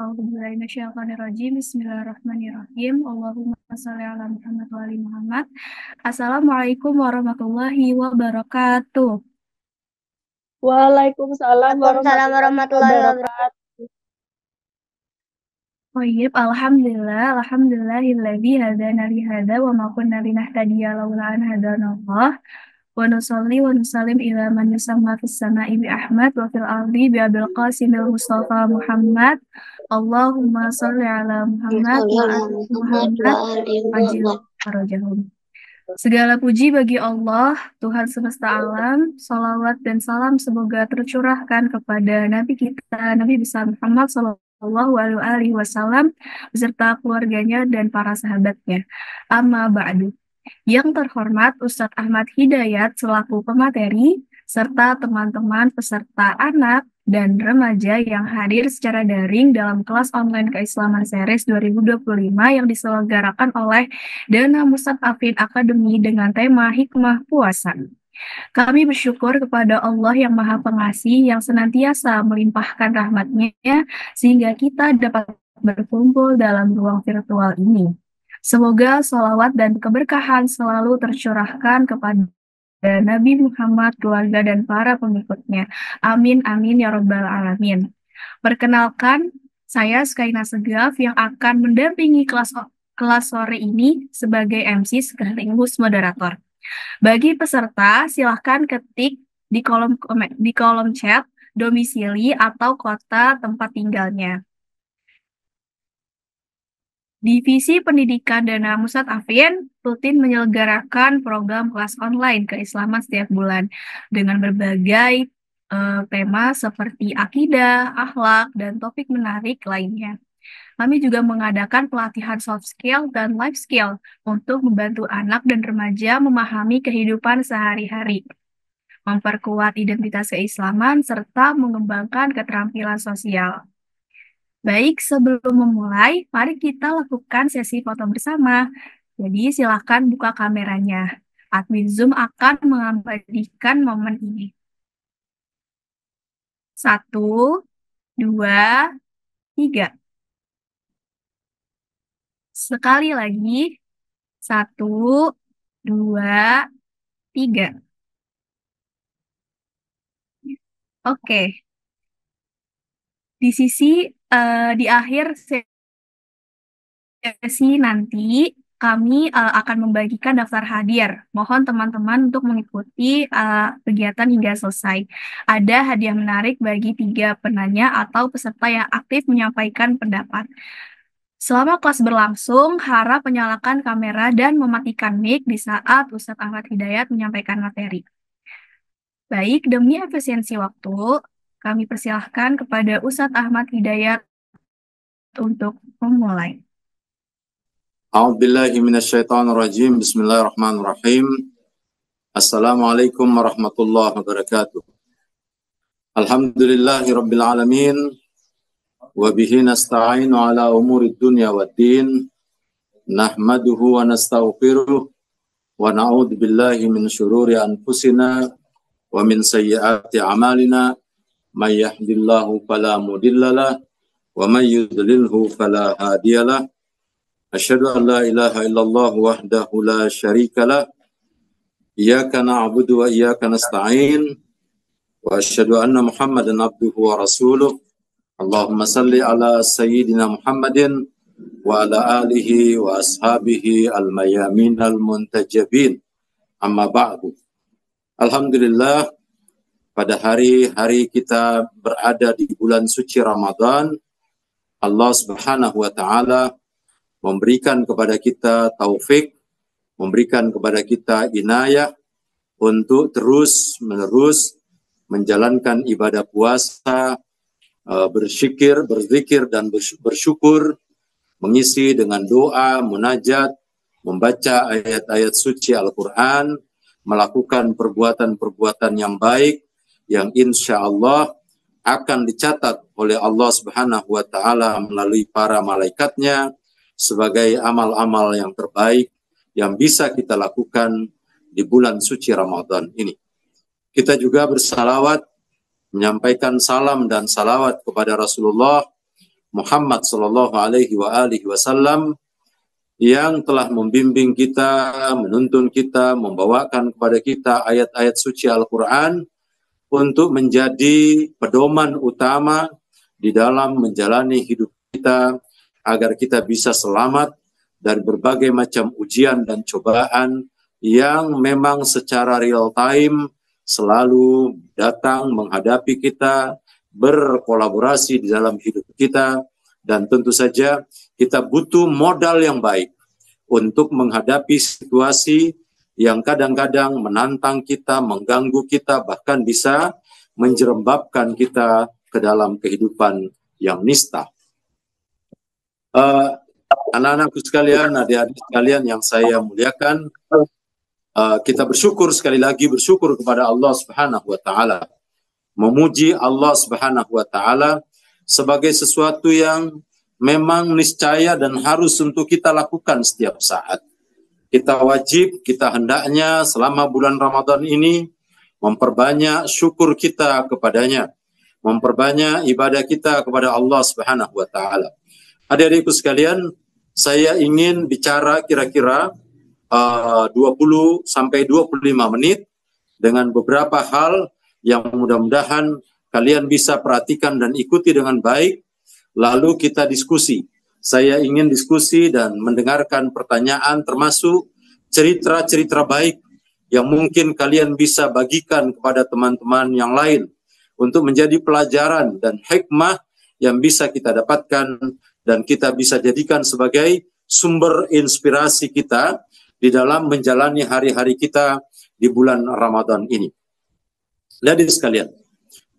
A'udzubillahi minasyaitonirrajim. Bismillahirrahmanirrahim. Allahumma shalli ala Muhammad wa ali Muhammad. Assalamualaikum warahmatullahi wabarakatuh. Waalaikumsalam Waalaikumsalam warahmatullahi warahmatullahi wabarakatuh. wabarakatuh. Alhamdulillahilladzi hadana li hadza wa ma kunna linahtadiya laula an hadanallah. Wa nusalli wa nusallim ila man yusamma fis sama'i bi Ahmad wa fil ardi bi Abil Qasimil Mustafa Muhammad. Allahumma shalli ala Muhammad wa ali Muhammad ajil farajahum. Segala puji bagi Allah, Tuhan semesta alam. Salawat dan salam semoga tercurahkan kepada Nabi kita, Nabi besar Muhammad Sallallahu Alaihi Wasallam, beserta keluarganya dan para sahabatnya. Amma ba'du. Yang terhormat Ustadz Ahmad Hidayat selaku pemateri, serta teman-teman peserta anak dan remaja yang hadir secara daring dalam kelas online Keislaman Series 2025 yang diselenggarakan oleh Dana Mustadafin Academy dengan tema Hikmah Puasa. Kami bersyukur kepada Allah yang Maha Pengasih yang senantiasa melimpahkan rahmat-Nya sehingga kita dapat berkumpul dalam ruang virtual ini. Semoga salawat dan keberkahan selalu tercurahkan kepada Nabi Muhammad, keluarga, dan para pengikutnya. Amin, amin, ya Rabbal Alamin. Perkenalkan, saya Skaina Segaf yang akan mendampingi kelas sore ini sebagai MC sekaligus moderator. Bagi peserta, silahkan ketik di kolom chat domisili atau kota tempat tinggalnya. Divisi Pendidikan Dana Mustadafin rutin menyelenggarakan program kelas online keislaman setiap bulan dengan berbagai tema seperti akidah, akhlak, dan topik menarik lainnya. Kami juga mengadakan pelatihan soft skill dan life skill untuk membantu anak dan remaja memahami kehidupan sehari-hari, memperkuat identitas keislaman, serta mengembangkan keterampilan sosial. Baik, sebelum memulai, mari kita lakukan sesi foto bersama. Jadi, silakan buka kameranya. Admin Zoom akan mengabadikan momen ini. 1, 2, 3. Sekali lagi. 1, 2, 3. Oke. Di akhir sesi nanti kami akan membagikan daftar hadir. Mohon teman-teman untuk mengikuti kegiatan hingga selesai. Ada hadiah menarik bagi 3 penanya atau peserta yang aktif menyampaikan pendapat. Selama kelas berlangsung, harap menyalakan kamera dan mematikan mic di saat Ustadz Ahmad Hidayat menyampaikan materi. Baik, demi efisiensi waktu, kami persilahkan kepada Ustadz Ahmad Hidayat untuk memulai. A'udzubillahi minasyaitonirrajim. Bismillahirrahmanirrahim. Assalamualaikum warahmatullahi wabarakatuh. Alhamdulillahirabbil alamin wa bihi nasta'inu ala umurid dunya waddin. Nahmaduhu wa nastaghfiruh wa na'udzu billahi min syururi anfusina wa min sayyiati a'malina. May yahdihillahu fala mudhillalah wa may yudlilhu fala hadiyalah. Asyhadu an la ilaha illallah wahdahu la syarikalah. Iyyaka na'budu wa iyyaka nasta'in. Wa asyhadu anna Muhammadan abduhu wa rasuluh. Allahumma salli ala sayyidina Muhammadin wa ala alihi wa ashabihi al-mayamin al-muntajabin. Amma ba'du. Alhamdulillah, pada hari-hari kita berada di bulan suci Ramadan, Allah Subhanahu wa taala memberikan kepada kita taufik, memberikan kepada kita inayah untuk terus-menerus menjalankan ibadah puasa, berzikir dan bersyukur, mengisi dengan doa, munajat, membaca ayat-ayat suci Al-Quran, melakukan perbuatan-perbuatan yang baik, yang insya Allah akan dicatat oleh Allah Subhanahu wa taala melalui para malaikatnya sebagai amal-amal yang terbaik yang bisa kita lakukan di bulan suci Ramadan ini. Kita juga bersalawat, menyampaikan salam dan salawat kepada Rasulullah Muhammad sallallahu alaihi wasallam yang telah membimbing kita, menuntun kita, membawakan kepada kita ayat-ayat suci Al-Quran untuk menjadi pedoman utama di dalam menjalani hidup kita agar kita bisa selamat dari berbagai macam ujian dan cobaan yang memang secara real time selalu datang menghadapi kita, berkolaborasi di dalam hidup kita, dan tentu saja kita butuh modal yang baik untuk menghadapi situasi yang kadang-kadang menantang kita, mengganggu kita, bahkan bisa menjerembabkan kita ke dalam kehidupan yang nista. Anak-anakku sekalian, adik-adik sekalian yang saya muliakan, kita bersyukur sekali lagi, bersyukur kepada Allah Subhanahu wa Ta'ala, memuji Allah Subhanahu wa Ta'ala sebagai sesuatu yang memang niscaya dan harus untuk kita lakukan setiap saat. Kita wajib, kita hendaknya selama bulan Ramadan ini memperbanyak syukur kita kepadanya, memperbanyak ibadah kita kepada Allah Subhanahu wa Ta'ala. Adik-adikku sekalian, saya ingin bicara kira-kira 20 sampai 25 menit dengan beberapa hal yang mudah-mudahan kalian bisa perhatikan dan ikuti dengan baik. Lalu kita diskusi. Saya ingin diskusi dan mendengarkan pertanyaan termasuk cerita-cerita baik yang mungkin kalian bisa bagikan kepada teman-teman yang lain untuk menjadi pelajaran dan hikmah yang bisa kita dapatkan dan kita bisa jadikan sebagai sumber inspirasi kita di dalam menjalani hari-hari kita di bulan Ramadan ini. Hadirin sekalian,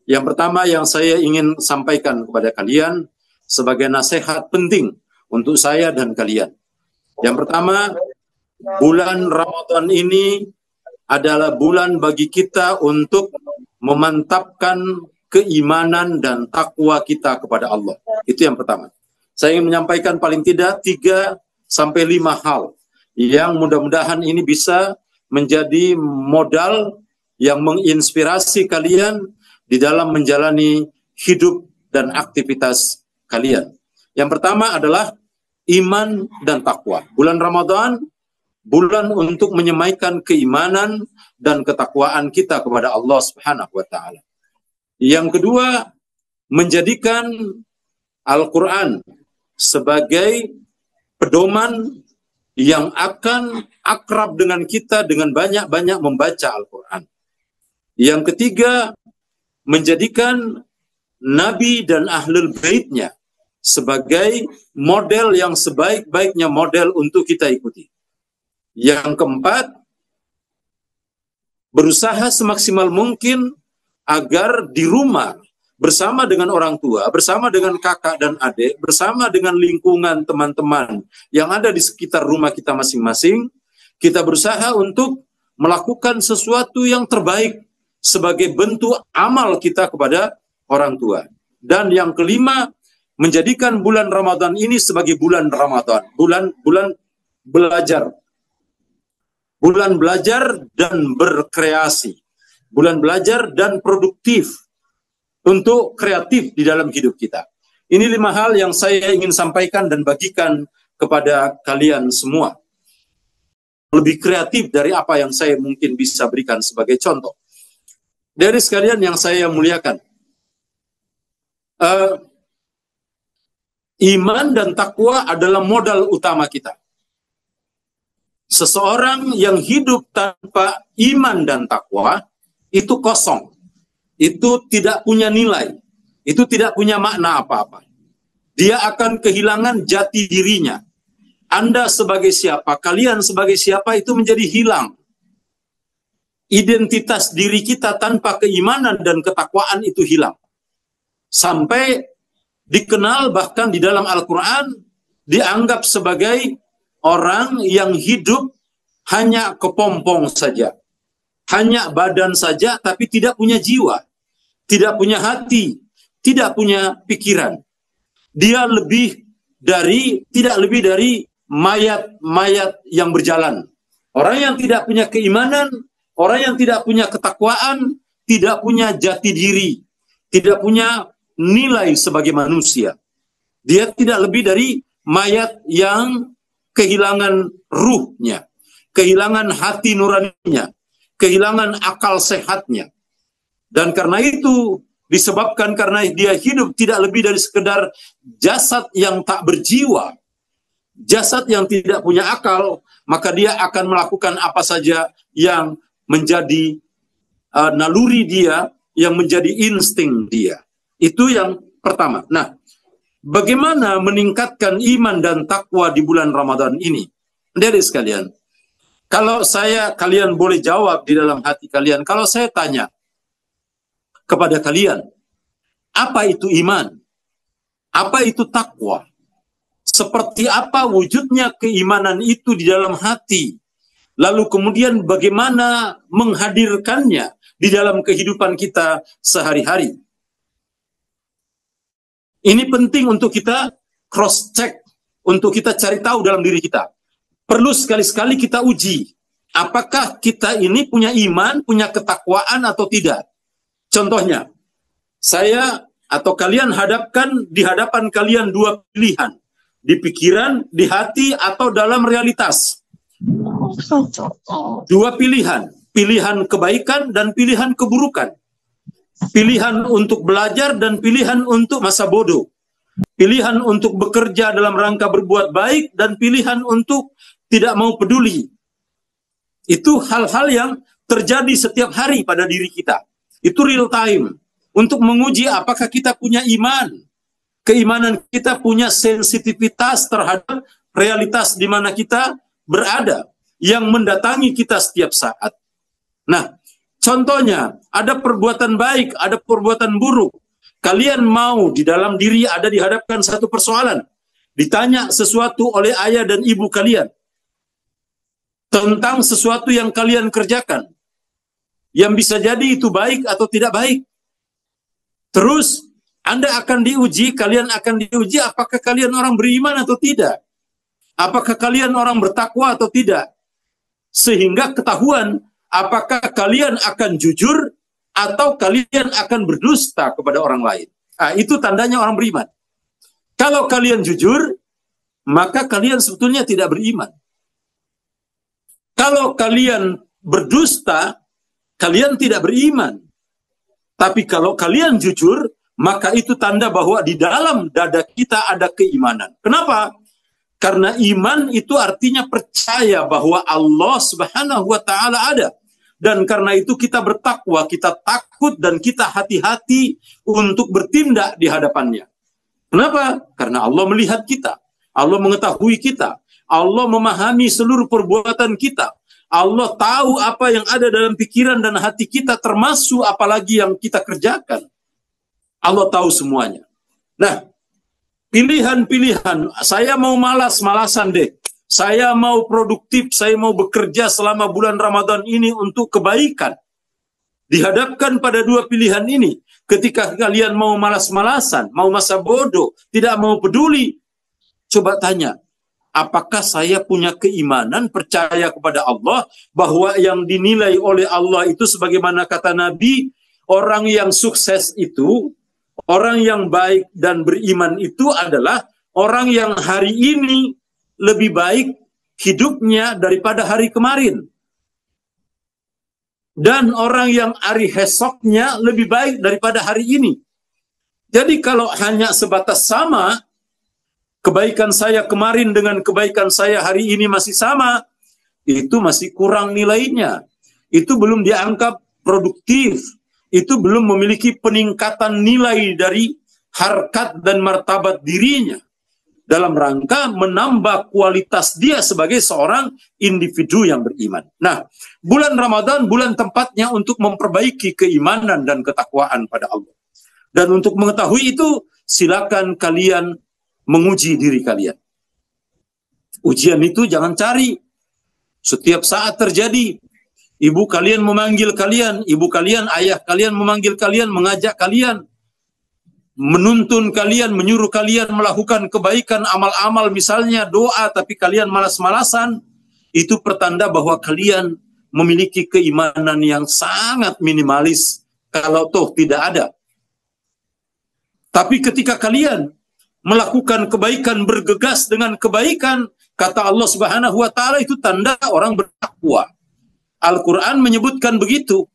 yang pertama yang saya ingin sampaikan kepada kalian sebagai nasihat penting untuk saya dan kalian. Yang pertama, bulan Ramadan ini adalah bulan bagi kita untuk memantapkan keimanan dan takwa kita kepada Allah. Itu yang pertama. Saya ingin menyampaikan paling tidak 3 sampai 5 hal yang mudah-mudahan ini bisa menjadi modal yang menginspirasi kalian di dalam menjalani hidup dan aktivitas kalian. Yang pertama adalah iman dan takwa. Bulan Ramadan, bulan untuk menyemaikan keimanan dan ketakwaan kita kepada Allah Subhanahu wa Ta'ala. Yang kedua, menjadikan Al-Quran sebagai pedoman yang akan akrab dengan kita dengan banyak-banyak membaca Al-Quran. Yang ketiga, menjadikan Nabi dan Ahlul Baitnya sebagai model yang sebaik-baiknya model untuk kita ikuti. Yang keempat, berusaha semaksimal mungkin agar di rumah bersama dengan orang tua, bersama dengan kakak dan adik, bersama dengan lingkungan teman-teman yang ada di sekitar rumah kita masing-masing, kita berusaha untuk melakukan sesuatu yang terbaik sebagai bentuk amal kita kepada orang tua. Dan yang kelima, menjadikan bulan Ramadan ini sebagai bulan Ramadan, bulan belajar. Bulan belajar dan berkreasi. Bulan belajar dan produktif untuk kreatif di dalam hidup kita. Ini 5 hal yang saya ingin sampaikan dan bagikan kepada kalian semua. Lebih kreatif dari apa yang saya mungkin bisa berikan sebagai contoh. Dari sekalian yang saya muliakan, iman dan takwa adalah modal utama kita. Seseorang yang hidup tanpa iman dan takwa itu kosong. Itu tidak punya nilai. Itu tidak punya makna apa-apa. Dia akan kehilangan jati dirinya. Anda sebagai siapa, kalian sebagai siapa itu menjadi hilang. Identitas diri kita tanpa keimanan dan ketakwaan itu hilang. Sampai dikenal bahkan di dalam Al-Quran dianggap sebagai orang yang hidup hanya kepompong saja. Hanya badan saja tapi tidak punya jiwa. Tidak punya hati. Tidak punya pikiran. Dia tidak lebih dari mayat-mayat yang berjalan. Orang yang tidak punya keimanan, orang yang tidak punya ketakwaan, tidak punya jati diri, tidak punya nilai sebagai manusia. Dia tidak lebih dari mayat yang kehilangan ruhnya, kehilangan hati nuraninya, kehilangan akal sehatnya. Dan karena itu disebabkan karena dia hidup tidak lebih dari sekedar jasad yang tak berjiwa, jasad yang tidak punya akal, maka dia akan melakukan apa saja yang menjadi naluri dia, yang menjadi insting dia. Itu yang pertama. Nah, bagaimana meningkatkan iman dan takwa di bulan Ramadan ini? Dari sekalian, kalau kalian boleh jawab di dalam hati kalian, kalau saya tanya kepada kalian, apa itu iman? Apa itu takwa? Seperti apa wujudnya keimanan itu di dalam hati? Lalu kemudian bagaimana menghadirkannya di dalam kehidupan kita sehari-hari? Ini penting untuk kita cross-check, untuk kita cari tahu dalam diri kita. Perlu sekali-sekali kita uji, apakah kita ini punya iman, punya ketakwaan atau tidak. Contohnya, saya atau kalian di hadapan kalian dua pilihan. Di pikiran, di hati, atau dalam realitas. Dua pilihan. Pilihan kebaikan dan pilihan keburukan. Pilihan untuk belajar dan pilihan untuk masa bodoh. Pilihan untuk bekerja dalam rangka berbuat baik dan pilihan untuk tidak mau peduli. Itu hal-hal yang terjadi setiap hari pada diri kita. Itu real time. Untuk menguji apakah kita punya iman. Keimanan kita punya sensitivitas terhadap realitas di mana kita berada. Yang mendatangi kita setiap saat. Nah, contohnya, ada perbuatan baik, ada perbuatan buruk. Kalian mau di dalam diri ada dihadapkan satu persoalan. Ditanya sesuatu oleh ayah dan ibu kalian. Tentang sesuatu yang kalian kerjakan. Yang bisa jadi itu baik atau tidak baik. Terus, Anda akan diuji, kalian akan diuji apakah kalian orang beriman atau tidak. Apakah kalian orang bertakwa atau tidak. Sehingga ketahuan apakah kalian akan jujur atau kalian akan berdusta kepada orang lain. Nah, itu tandanya orang beriman. Kalau kalian jujur, maka kalian sebetulnya tidak beriman. Kalau kalian berdusta, kalian tidak beriman. Tapi kalau kalian jujur, maka itu tanda bahwa di dalam dada kita ada keimanan. Kenapa? Karena iman itu artinya percaya bahwa Allah Subhanahu wa Ta'ala ada. Dan karena itu kita bertakwa, kita takut dan kita hati-hati untuk bertindak di hadapannya. Kenapa? Karena Allah melihat kita. Allah mengetahui kita. Allah memahami seluruh perbuatan kita. Allah tahu apa yang ada dalam pikiran dan hati kita, termasuk apalagi yang kita kerjakan. Allah tahu semuanya. Nah, pilihan-pilihan, saya mau malas-malasan deh. Saya mau produktif, saya mau bekerja selama bulan Ramadan ini untuk kebaikan. Dihadapkan pada dua pilihan ini, ketika kalian mau malas-malasan, mau masa bodoh, tidak mau peduli, coba tanya, apakah saya punya keimanan, percaya kepada Allah, bahwa yang dinilai oleh Allah itu sebagaimana kata Nabi, orang yang sukses itu, orang yang baik dan beriman itu adalah orang yang hari ini lebih baik hidupnya daripada hari kemarin. Dan orang yang hari esoknya lebih baik daripada hari ini. Jadi kalau hanya sebatas sama, kebaikan saya kemarin dengan kebaikan saya hari ini masih sama, itu masih kurang nilainya. Itu belum dianggap produktif. Itu belum memiliki peningkatan nilai dari harkat dan martabat dirinya. Dalam rangka menambah kualitas dia sebagai seorang individu yang beriman. Nah, bulan Ramadan bulan tempatnya untuk memperbaiki keimanan dan ketakwaan pada Allah. Dan untuk mengetahui itu, silakan kalian menguji diri kalian. Ujian itu jangan cari. Setiap saat terjadi. Ibu kalian memanggil kalian, ibu kalian, ayah kalian memanggil kalian, mengajak kalian, menuntun kalian, menyuruh kalian melakukan kebaikan, amal-amal misalnya doa, tapi kalian malas-malasan, itu pertanda bahwa kalian memiliki keimanan yang sangat minimalis, kalau toh tidak ada. Tapi ketika kalian melakukan kebaikan, bergegas dengan kebaikan, kata Allah Subhanahu wa taala, itu tanda orang bertakwa. Al-Qur'an menyebutkan begitu.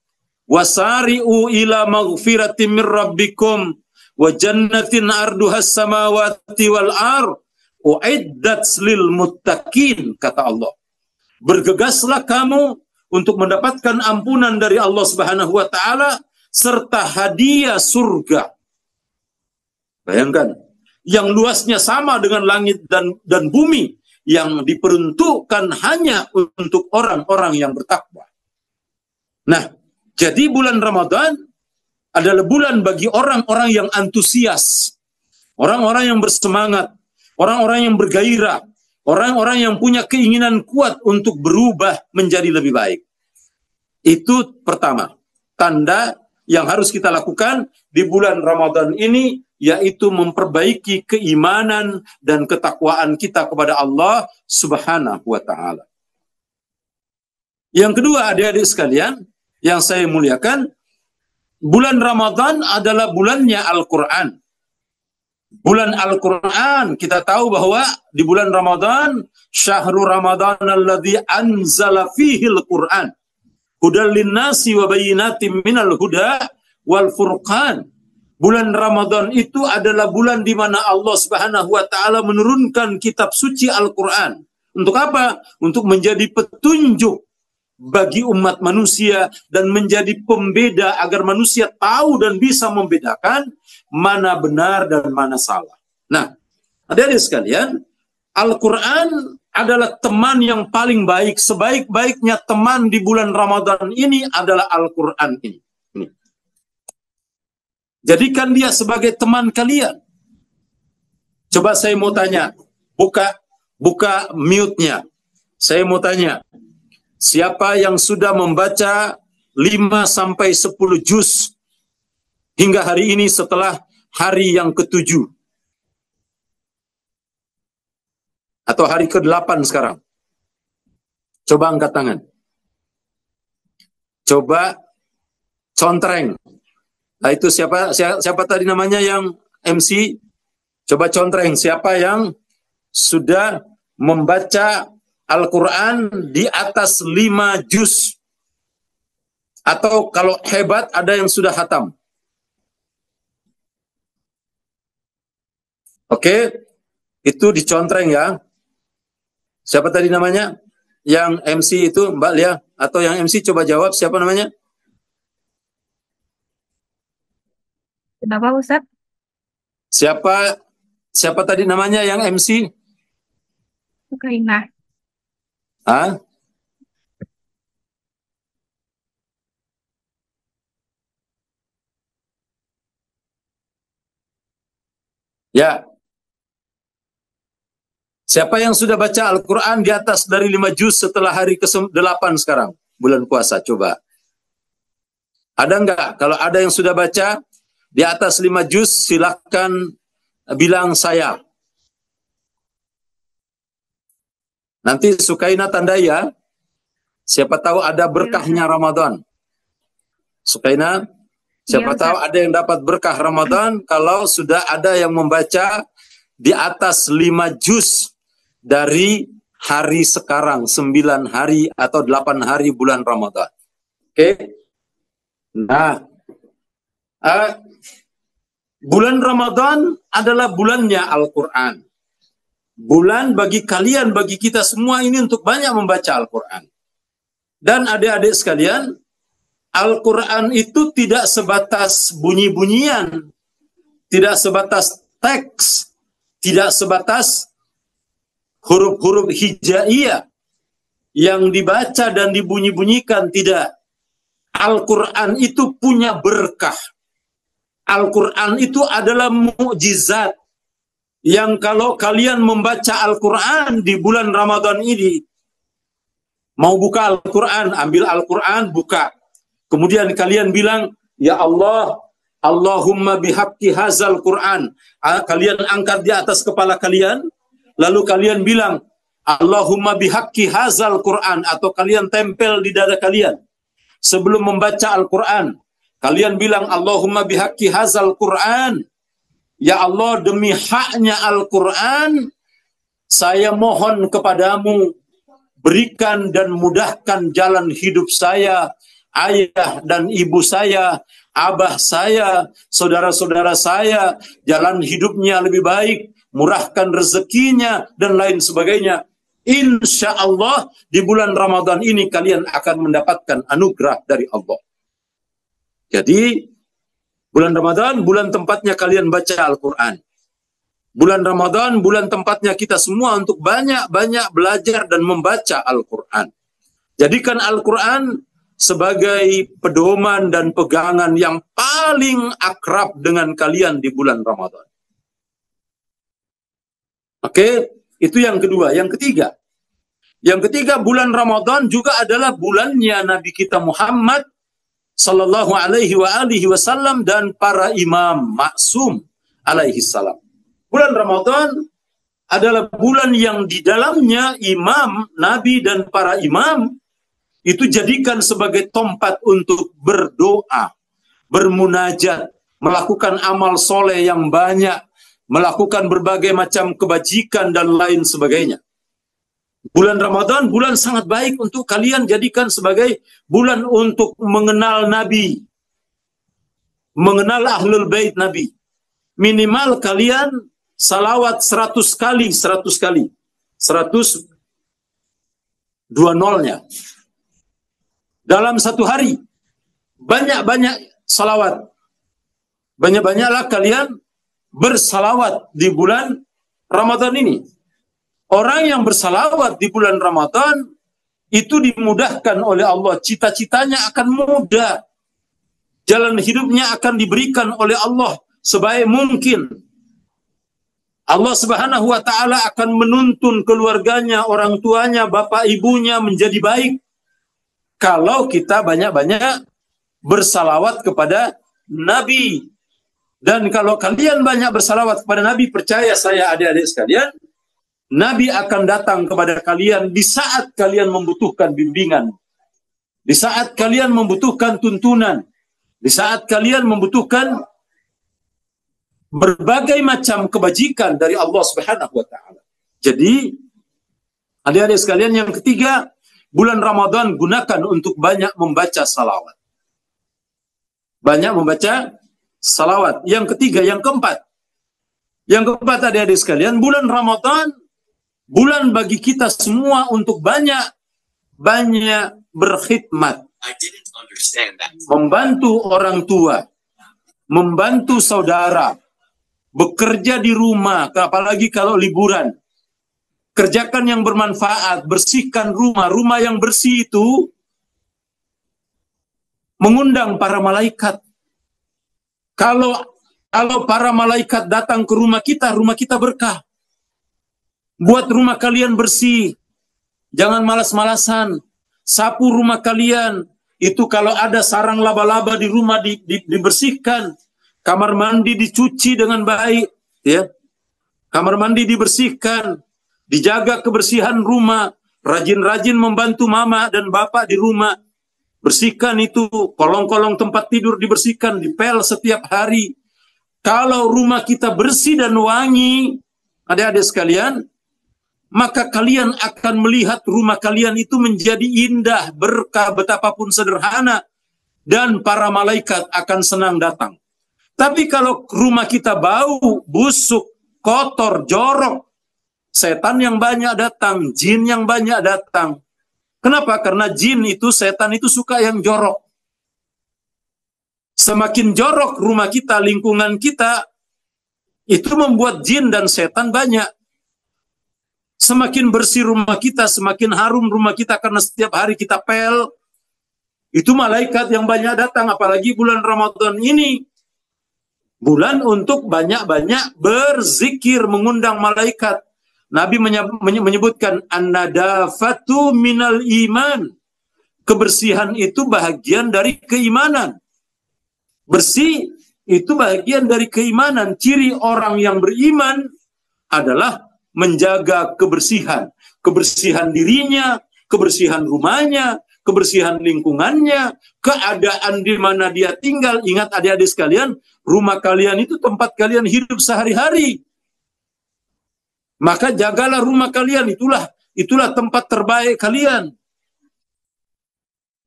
Wasari'u ila maghfiratin mir rabbikum wa jannatin arduhas samawati wal ard uiddat lil muttaqin, kata Allah. Bergegaslah kamu untuk mendapatkan ampunan dari Allah Subhanahu wa taala serta hadiah surga. Bayangkan, yang luasnya sama dengan langit dan bumi, yang diperuntukkan hanya untuk orang-orang yang bertakwa. Nah, jadi bulan Ramadan adalah bulan bagi orang-orang yang antusias, orang-orang yang bersemangat, orang-orang yang bergairah, orang-orang yang punya keinginan kuat untuk berubah menjadi lebih baik. Itu pertama, tanda yang harus kita lakukan di bulan Ramadan ini, yaitu memperbaiki keimanan dan ketakwaan kita kepada Allah Subhanahu wa taala. Yang kedua, adik-adik sekalian yang saya muliakan, bulan Ramadan adalah bulannya Al-Qur'an. Bulan Al-Qur'an, kita tahu bahwa di bulan Ramadan, syahrul Ramadan alladzi anzala fihi al-Qur'an hudal linnasi wa bayyinatin minal huda wal furqan. Bulan Ramadan itu adalah bulan di mana Allah Subhanahu wa taala menurunkan kitab suci Al-Qur'an. Untuk apa? Untuk menjadi petunjuk bagi umat manusia dan menjadi pembeda agar manusia tahu dan bisa membedakan mana benar dan mana salah. Nah, adik-adik sekalian, Al-Quran adalah teman yang paling baik. Sebaik-baiknya teman di bulan Ramadan ini adalah Al-Quran ini. Jadikan dia sebagai teman kalian. Coba saya mau tanya, buka mute-nya. Saya mau tanya, siapa yang sudah membaca 5-10 juz hingga hari ini setelah hari yang ke-7? Atau hari ke-8 sekarang? Coba angkat tangan. Coba contreng. Nah, itu siapa tadi namanya yang MC? Coba contreng, siapa yang sudah membaca Al-Quran di atas 5 juz? Atau kalau hebat ada yang sudah khatam? Oke, itu dicontreng ya. Siapa tadi namanya? Yang MC itu Mbak Lia? Atau yang MC coba jawab siapa namanya? Kenapa Ustaz? Siapa tadi namanya yang MC? Sukainah. Hah? Ya. Siapa yang sudah baca Al-Quran di atas dari 5 juz setelah hari ke-8 sekarang? Bulan puasa, coba. Ada enggak? Kalau ada yang sudah baca di atas 5 juz, silahkan bilang saya. Nanti Sukaina tandai ya. Siapa tahu ada berkahnya Ramadan. Sukaina, siapa tahu ada yang dapat berkah Ramadan kalau sudah ada yang membaca di atas 5 juz dari hari sekarang, 9 hari atau 8 hari bulan Ramadan. Oke? Nah, bulan Ramadan adalah bulannya Al-Quran. Bulan bagi kalian, bagi kita semua ini untuk banyak membaca Al-Quran. Dan adik-adik sekalian, Al-Quran itu tidak sebatas bunyi-bunyian, tidak sebatas teks, tidak sebatas huruf-huruf hijaiyah yang dibaca dan dibunyi-bunyikan, tidak. Al-Quran itu punya berkah. Al-Quran itu adalah mukjizat yang kalau kalian membaca Al-Quran di bulan Ramadan ini, mau buka Al-Quran, ambil Al-Quran, buka. Kemudian kalian bilang, ya Allah, Allahumma bihaqqi hazal Quran. Kalian angkat di atas kepala kalian, lalu kalian bilang, Allahumma bihaqqi hazal Quran, atau kalian tempel di dada kalian. Sebelum membaca Al-Quran, kalian bilang, Allahumma bihaqqi hazal Quran, Ya Allah, demi haknya Al-Quran, saya mohon kepadamu, berikan dan mudahkan jalan hidup saya, ayah dan ibu saya, abah saya, saudara-saudara saya, jalan hidupnya lebih baik, murahkan rezekinya, dan lain sebagainya. Insya Allah di bulan Ramadan ini kalian akan mendapatkan anugerah dari Allah. Jadi bulan Ramadan, bulan tempatnya kalian baca Al-Quran. Bulan Ramadan, bulan tempatnya kita semua untuk banyak-banyak belajar dan membaca Al-Quran. Jadikan Al-Quran sebagai pedoman dan pegangan yang paling akrab dengan kalian di bulan Ramadan. Oke, itu yang kedua. Yang ketiga, bulan Ramadan juga adalah bulannya Nabi kita Muhammad sallallahu alaihi wasallam dan para imam maksum alaihi salam. Bulan Ramadan adalah bulan yang di dalamnya imam, nabi dan para imam itu jadikan sebagai tempat untuk berdoa, bermunajat, melakukan amal soleh yang banyak, melakukan berbagai macam kebajikan dan lain sebagainya. Bulan Ramadan, bulan sangat baik untuk kalian jadikan sebagai bulan untuk mengenal Nabi, mengenal Ahlul Bait Nabi. Minimal kalian salawat 100 kali, 100 dua nolnya. Dalam satu hari, banyak-banyak salawat. Banyak-banyaklah kalian bersalawat di bulan Ramadan ini. Orang yang bersalawat di bulan Ramadan itu dimudahkan oleh Allah. Cita-citanya akan mudah. Jalan hidupnya akan diberikan oleh Allah sebaik mungkin. Allah Subhanahu wa Ta'ala akan menuntun keluarganya, orang tuanya, bapak ibunya menjadi baik. Kalau kita banyak-banyak bersalawat kepada Nabi. Dan kalau kalian banyak bersalawat kepada Nabi, percaya saya adik-adik sekalian, Nabi akan datang kepada kalian di saat kalian membutuhkan bimbingan, di saat kalian membutuhkan tuntunan, di saat kalian membutuhkan berbagai macam kebajikan dari Allah Subhanahu wa Ta'ala. Jadi, adik-adik sekalian, yang ketiga, bulan Ramadan gunakan untuk banyak membaca salawat. Banyak membaca salawat. Yang ketiga, yang keempat. Yang keempat, adik-adik sekalian, bulan Ramadan bulan bagi kita semua untuk banyak berkhidmat. Membantu orang tua, membantu saudara, bekerja di rumah, apalagi kalau liburan. Kerjakan yang bermanfaat, bersihkan rumah. Rumah yang bersih itu mengundang para malaikat. Kalau para malaikat datang ke rumah kita berkah. Buat rumah kalian bersih. Jangan malas-malasan. Sapu rumah kalian. Itu kalau ada sarang laba-laba di rumah dibersihkan. Kamar mandi dicuci dengan baik. Ya. Kamar mandi dibersihkan. Dijaga kebersihan rumah. Rajin-rajin membantu mama dan bapak di rumah. Bersihkan itu. Kolong-kolong tempat tidur dibersihkan. Dipel setiap hari. Kalau rumah kita bersih dan wangi, adik-adik sekalian, maka kalian akan melihat rumah kalian itu menjadi indah, berkah betapapun sederhana, dan para malaikat akan senang datang. Tapi kalau rumah kita bau, busuk, kotor, jorok, setan yang banyak datang, jin yang banyak datang. Kenapa? Karena jin itu, setan itu suka yang jorok. Semakin jorok rumah kita, lingkungan kita, itu membuat jin dan setan banyak. Semakin bersih rumah kita, semakin harum rumah kita karena setiap hari kita pel. Itu malaikat yang banyak datang, apalagi bulan Ramadan ini. Bulan untuk banyak-banyak berzikir, mengundang malaikat. Nabi menyebutkan an-nadafatu minal iman. Kebersihan itu bahagian dari keimanan. Bersih itu bahagian dari keimanan. Ciri orang yang beriman adalah menjaga kebersihan. Kebersihan dirinya, kebersihan rumahnya, kebersihan lingkungannya, keadaan di mana dia tinggal. Ingat adik-adik sekalian, Rumah kalian itu tempat kalian hidup sehari-hari. Maka jagalah rumah kalian, itulah tempat terbaik kalian.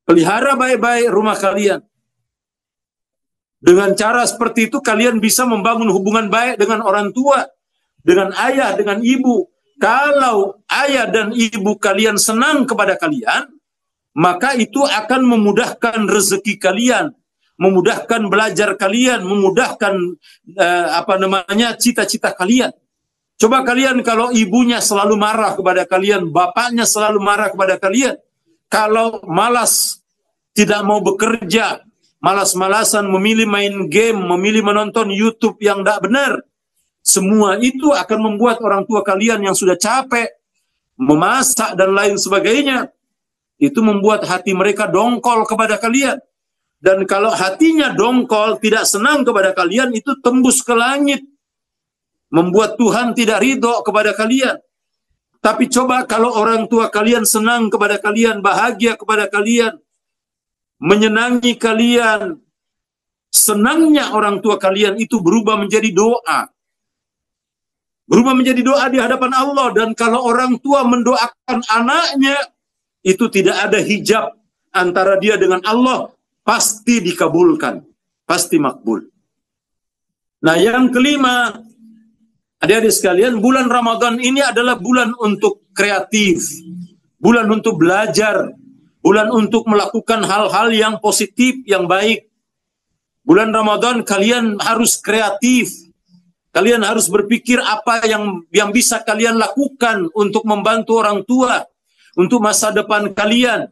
Pelihara baik-baik rumah kalian. Dengan cara seperti itu kalian bisa membangun hubungan baik dengan orang tua, dengan ayah, dengan ibu. Kalau ayah dan ibu kalian senang kepada kalian, maka itu akan memudahkan rezeki kalian, memudahkan belajar kalian, memudahkan cita-cita kalian. Coba kalian kalau ibunya selalu marah kepada kalian, bapaknya selalu marah kepada kalian, kalau malas, tidak mau bekerja, malas-malasan memilih main game, memilih menonton YouTube yang tidak benar, semua itu akan membuat orang tua kalian yang sudah capek memasak dan lain sebagainya, itu membuat hati mereka dongkol kepada kalian. Dan kalau hatinya dongkol, tidak senang kepada kalian, itu tembus ke langit, membuat Tuhan tidak ridho kepada kalian. Tapi coba kalau orang tua kalian senang kepada kalian, bahagia kepada kalian, menyenangi kalian, senangnya orang tua kalian itu berubah menjadi doa. Berubah menjadi doa di hadapan Allah. Dan kalau orang tua mendoakan anaknya, itu tidak ada hijab antara dia dengan Allah, pasti dikabulkan, pasti makbul. Nah, yang kelima, adik-adik sekalian, bulan Ramadan ini adalah bulan untuk kreatif, bulan untuk belajar, bulan untuk melakukan hal-hal yang positif, yang baik. Bulan Ramadan kalian harus kreatif, kalian harus berpikir apa yang bisa kalian lakukan untuk membantu orang tua, untuk masa depan kalian.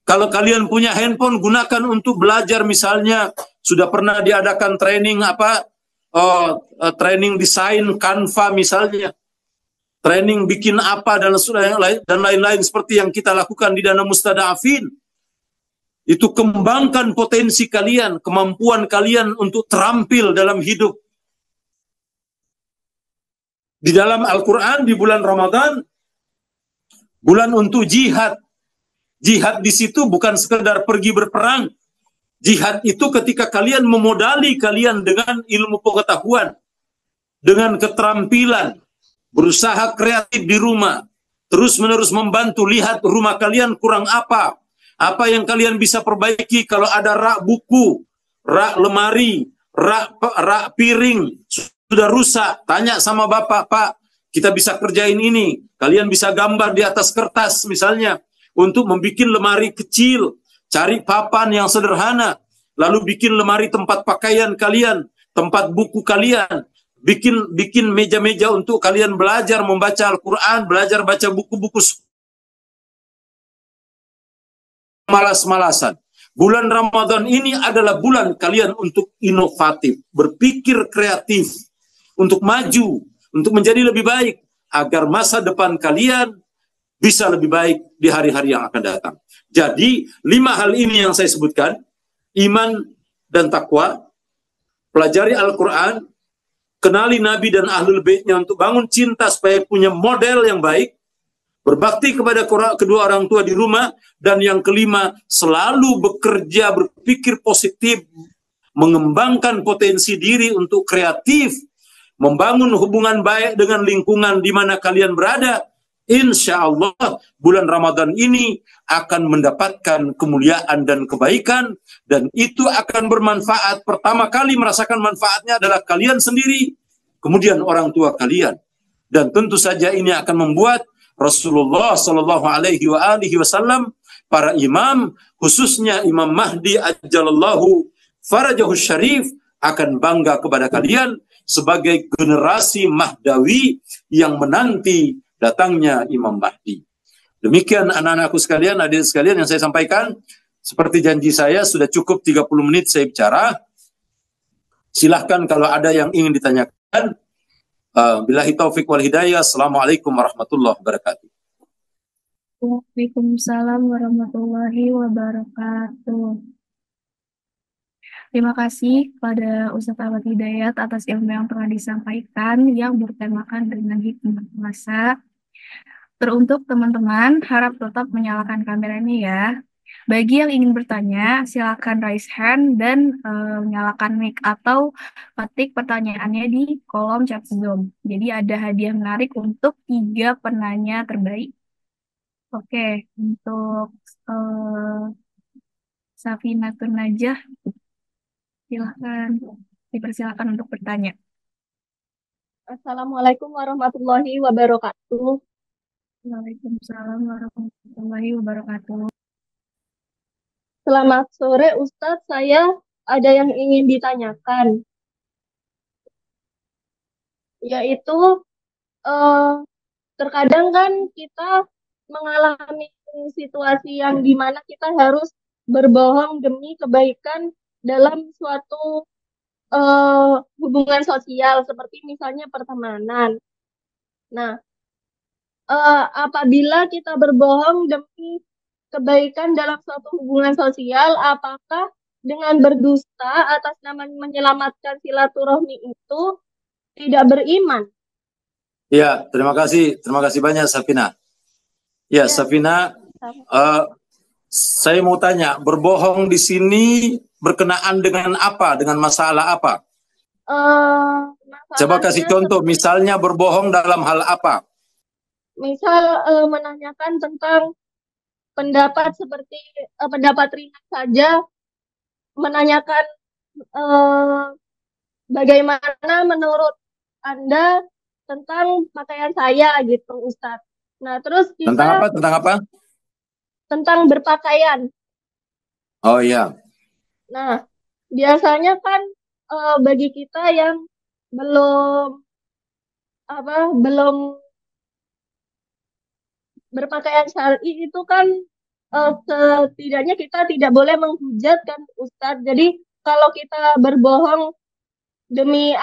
Kalau kalian punya handphone, gunakan untuk belajar misalnya. Sudah pernah diadakan training training desain Canva misalnya, training bikin apa dan lain-lain seperti yang kita lakukan di Dana Mustadafin. Itu kembangkan potensi kalian, kemampuan kalian untuk terampil dalam hidup. Di dalam Al-Quran di bulan Ramadan, bulan untuk jihad. Jihad di situ bukan sekedar pergi berperang. Jihad itu ketika kalian memodali kalian dengan ilmu pengetahuan, dengan keterampilan, berusaha kreatif di rumah, terus-menerus membantu, lihat rumah kalian kurang apa yang kalian bisa perbaiki. Kalau ada rak buku, rak lemari, rak piring sudah rusak, tanya sama bapak, Pak, kita bisa kerjain ini. Kalian bisa gambar di atas kertas misalnya, untuk membuat lemari kecil. Cari papan yang sederhana, lalu bikin lemari tempat pakaian kalian, tempat buku kalian, bikin meja-meja untuk kalian belajar membaca Al-Quran, belajar baca buku-buku. Malas-malasan. Bulan Ramadan ini adalah bulan kalian untuk inovatif, berpikir kreatif, untuk maju, untuk menjadi lebih baik, agar masa depan kalian bisa lebih baik di hari-hari yang akan datang. Jadi 5 hal ini yang saya sebutkan, iman dan takwa, pelajari Al-Quran, kenali Nabi dan Ahlul Baitnya untuk bangun cinta supaya punya model yang baik, berbakti kepada kedua orang tua di rumah, dan yang kelima, selalu bekerja, berpikir positif, mengembangkan potensi diri untuk kreatif, membangun hubungan baik dengan lingkungan di mana kalian berada. Insya Allah bulan Ramadan ini akan mendapatkan kemuliaan dan kebaikan, dan itu akan bermanfaat. Pertama kali merasakan manfaatnya adalah kalian sendiri, kemudian orang tua kalian, dan tentu saja ini akan membuat Rasulullah Shallallahu Alaihi Wasallam, para imam, khususnya Imam Mahdi Ajalallahu Farajahu Syarif, akan bangga kepada kalian sebagai generasi Mahdawi yang menanti datangnya Imam Mahdi. Demikian anak-anakku sekalian, adik sekalian yang saya sampaikan. Seperti janji saya, sudah cukup 30 menit saya bicara. Silahkan kalau ada yang ingin ditanyakan. Billahi taufik wal hidayah. Assalamualaikum warahmatullahi wabarakatuh. Waalaikumsalam warahmatullahi wabarakatuh. Terima kasih kepada Ustadz Ahmad Hidayat atas ilmu yang telah disampaikan yang bertemakan dengan hikmah puasa. Teruntuk teman-teman, harap tetap menyalakan kameranya ya. Bagi yang ingin bertanya, silakan raise hand dan nyalakan mic atau ketik pertanyaannya di kolom chat Zoom. Jadi ada hadiah menarik untuk 3 penanya terbaik. Oke, untuk Safinatun Najah, silahkan dipersilakan untuk bertanya. Assalamualaikum warahmatullahi wabarakatuh. Waalaikumsalam warahmatullahi wabarakatuh. Selamat sore Ustadz, saya ada yang ingin ditanyakan, yaitu eh, terkadang kan kita mengalami situasi yang dimana kita harus berbohong demi kebaikan dalam suatu hubungan sosial, seperti misalnya pertemanan. Nah, apabila kita berbohong demi kebaikan dalam suatu hubungan sosial, apakah dengan berdusta atas nama menyelamatkan silaturahmi itu tidak beriman? Ya, terima kasih banyak Safina. Ya, Safina, saya mau tanya, berbohong di sini berkenaan dengan apa? Dengan masalah apa? Coba kasih contoh, misalnya berbohong dalam hal apa? Misal menanyakan tentang pendapat seperti pendapat ringan saja, menanyakan bagaimana menurut Anda tentang pakaian saya gitu, Ustadz. Nah, terus kita Tentang apa? Tentang apa? Tentang berpakaian. Oh iya. Nah, biasanya kan bagi kita yang belum berpakaian syar'i itu kan setidaknya kita tidak boleh menghujat kan Ustadz. Jadi kalau kita berbohong demi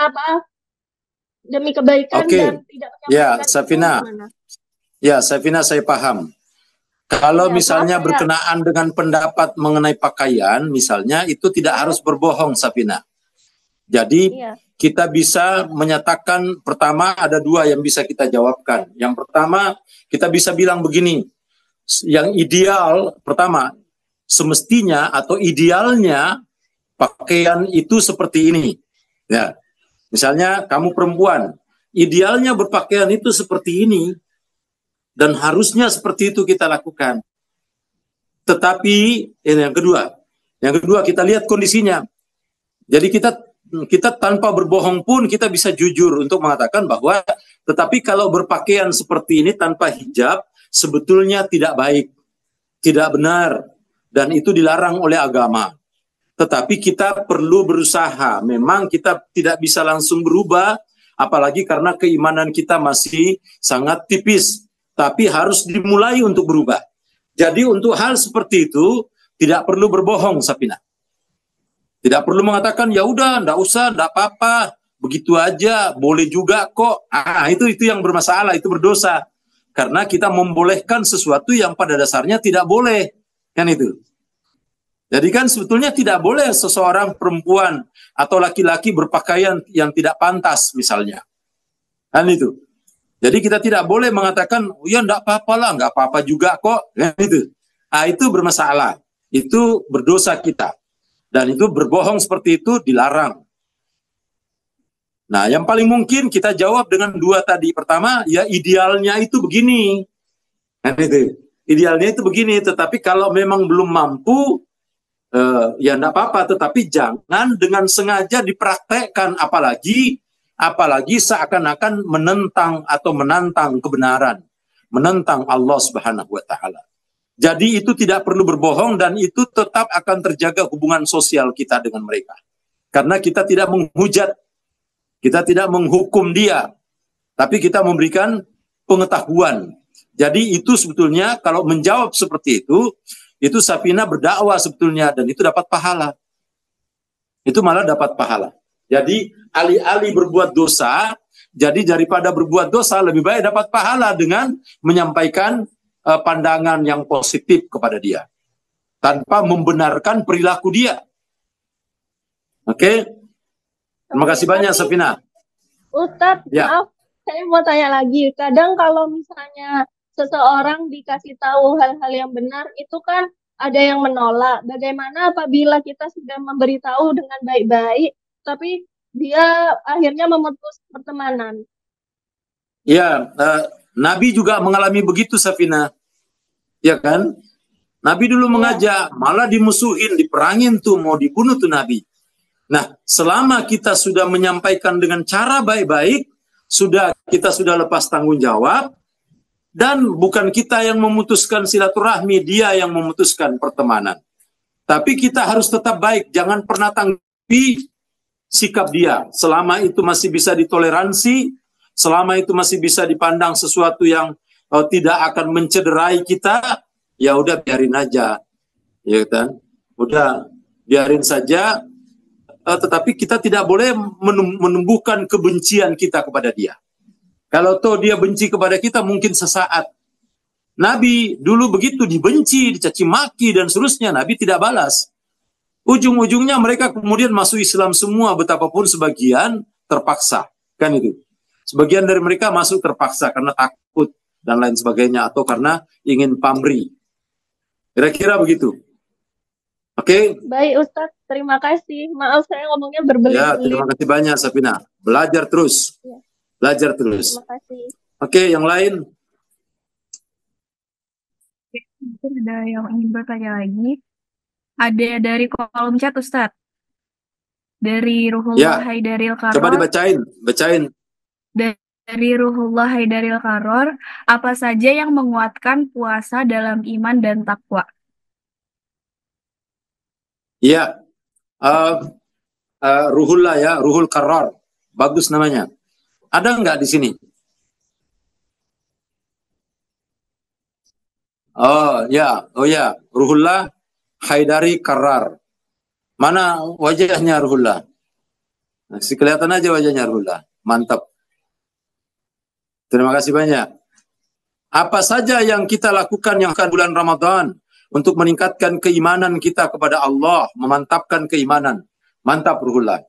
demi kebaikan dan tidak ya, menyampaikan Safina. itu gimana? Ya, Safina, saya paham. Kalau misalnya berkenaan dengan pendapat mengenai pakaian, misalnya itu tidak harus berbohong, Safina. Jadi kita bisa menyatakan, pertama ada dua yang bisa kita jawabkan. Yang pertama, kita bisa bilang begini, yang ideal, pertama, semestinya atau idealnya pakaian itu seperti ini. Ya, misalnya kamu perempuan, idealnya berpakaian itu seperti ini, dan harusnya seperti itu kita lakukan. Tetapi ini yang kedua kita lihat kondisinya. Jadi kita tanpa berbohong pun kita bisa jujur untuk mengatakan bahwa tetapi kalau berpakaian seperti ini tanpa hijab sebetulnya tidak baik, tidak benar, dan itu dilarang oleh agama. Tetapi kita perlu berusaha. Memang kita tidak bisa langsung berubah, apalagi karena keimanan kita masih sangat tipis. Tapi harus dimulai untuk berubah. Jadi untuk hal seperti itu tidak perlu berbohong, Safina. Tidak perlu mengatakan ya udah, enggak usah, enggak apa-apa, begitu aja, boleh juga kok. Itu yang bermasalah, itu berdosa. Karena kita membolehkan sesuatu yang pada dasarnya tidak boleh, kan itu. Jadi kan sebetulnya tidak boleh seseorang perempuan atau laki-laki berpakaian yang tidak pantas misalnya. Kan itu. Jadi kita tidak boleh mengatakan, oh ya enggak apa-apa lah, enggak apa-apa juga kok. Kan itu. Itu bermasalah. Itu berdosa kita. Dan itu berbohong seperti itu dilarang. Nah, yang paling mungkin kita jawab dengan dua tadi. Pertama, ya idealnya itu begini. Kan itu. Idealnya itu begini, tetapi kalau memang belum mampu, ya enggak apa-apa, tetapi jangan dengan sengaja dipraktekkan, apalagi seakan-akan menentang atau menantang kebenaran, menentang Allah Subhanahu wa taala. Jadi itu tidak perlu berbohong dan itu tetap akan terjaga hubungan sosial kita dengan mereka. Karena kita tidak menghujat, kita tidak menghukum dia, tapi kita memberikan pengetahuan. Jadi itu sebetulnya kalau menjawab seperti itu Safina berdakwah sebetulnya dan itu dapat pahala. Itu malah dapat pahala. Jadi alih-alih berbuat dosa, jadi daripada berbuat dosa lebih baik dapat pahala dengan menyampaikan pandangan yang positif kepada dia tanpa membenarkan perilaku dia. Oke? Terima kasih banyak Safina. Ustadz, maaf, saya mau tanya lagi. Kadang kalau misalnya seseorang dikasih tahu hal-hal yang benar, itu kan ada yang menolak. Bagaimana apabila kita sudah memberitahu dengan baik-baik, tapi dia akhirnya memutus pertemanan? Ya, Nabi juga mengalami begitu, Safina. Ya kan? Nabi dulu mengajak, malah dimusuhin, diperangin tuh, mau dibunuh tuh Nabi. Nah, selama kita sudah menyampaikan dengan cara baik-baik, kita sudah lepas tanggung jawab, dan bukan kita yang memutuskan silaturahmi, dia yang memutuskan pertemanan. Tapi kita harus tetap baik, jangan pernah tanggapi sikap dia. Selama itu masih bisa ditoleransi, selama itu masih bisa dipandang sesuatu yang tidak akan mencederai kita, ya udah biarin aja, ya kan? Udah biarin saja. Tetapi kita tidak boleh menumbuhkan kebencian kita kepada dia. Kalau toh dia benci kepada kita mungkin sesaat. Nabi dulu begitu, dibenci, dicaci maki dan seterusnya, Nabi tidak balas. Ujung-ujungnya mereka kemudian masuk Islam semua, betapapun sebagian terpaksa, kan itu. Sebagian dari mereka masuk terpaksa karena takut dan lain sebagainya, atau karena ingin pamrih. Kira-kira begitu. Oke? Baik Ustadz, terima kasih. Maaf saya ngomongnya Ya, berbelit-belit. terima kasih banyak, Safina. Belajar terus. Ya. Belajar terus. Terima kasih. Oke, yang lain? Mungkin ada yang ingin bertanya lagi. Ada dari kolom chat, Ustadz. Dari Ruhullah Haidaril Karor. Coba dibacain. Dari Ruhullah Haidaril Karor, apa saja yang menguatkan puasa dalam iman dan takwa? Iya. Ruhullah ya, Ruhul Karor. Bagus namanya. Ada nggak di sini? Oh ya, Ruhullah Haidari Karrar. Mana wajahnya Ruhullah? Nah, kelihatan aja wajahnya Ruhullah. Mantap. Terima kasih banyak. Apa saja yang kita lakukan yang akan bulan Ramadan untuk meningkatkan keimanan kita kepada Allah, memantapkan keimanan. Mantap Ruhullah.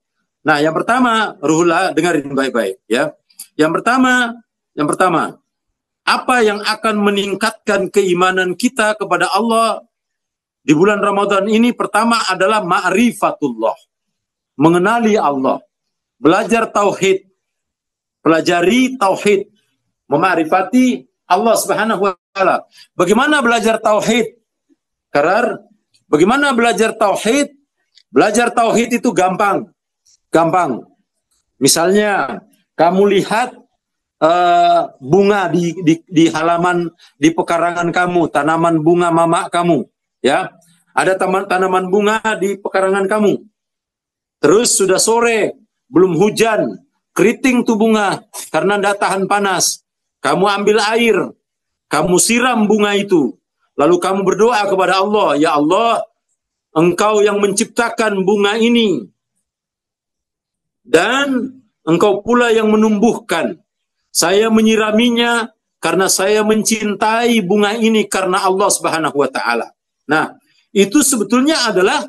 Nah, yang pertama, Ruhullah dengarin baik-baik ya. Yang pertama, apa yang akan meningkatkan keimanan kita kepada Allah di bulan Ramadan ini? Pertama adalah ma'rifatullah, mengenali Allah, belajar tauhid, pelajari tauhid, memarifati Allah Subhanahu wa taala. Bagaimana belajar tauhid? Karar, bagaimana belajar tauhid? Belajar tauhid itu gampang. Misalnya kamu lihat bunga di halaman, di pekarangan kamu, tanaman bunga mama kamu, ya. Ada tanaman bunga di pekarangan kamu. Terus sudah sore, belum hujan, keriting tuh bunga karena tidak tahan panas. Kamu ambil air, kamu siram bunga itu. Lalu kamu berdoa kepada Allah, ya Allah, Engkau yang menciptakan bunga ini. Dan Engkau pula yang menumbuhkan. Saya menyiraminya karena saya mencintai bunga ini karena Allah Subhanahu wa taala. Nah, itu sebetulnya adalah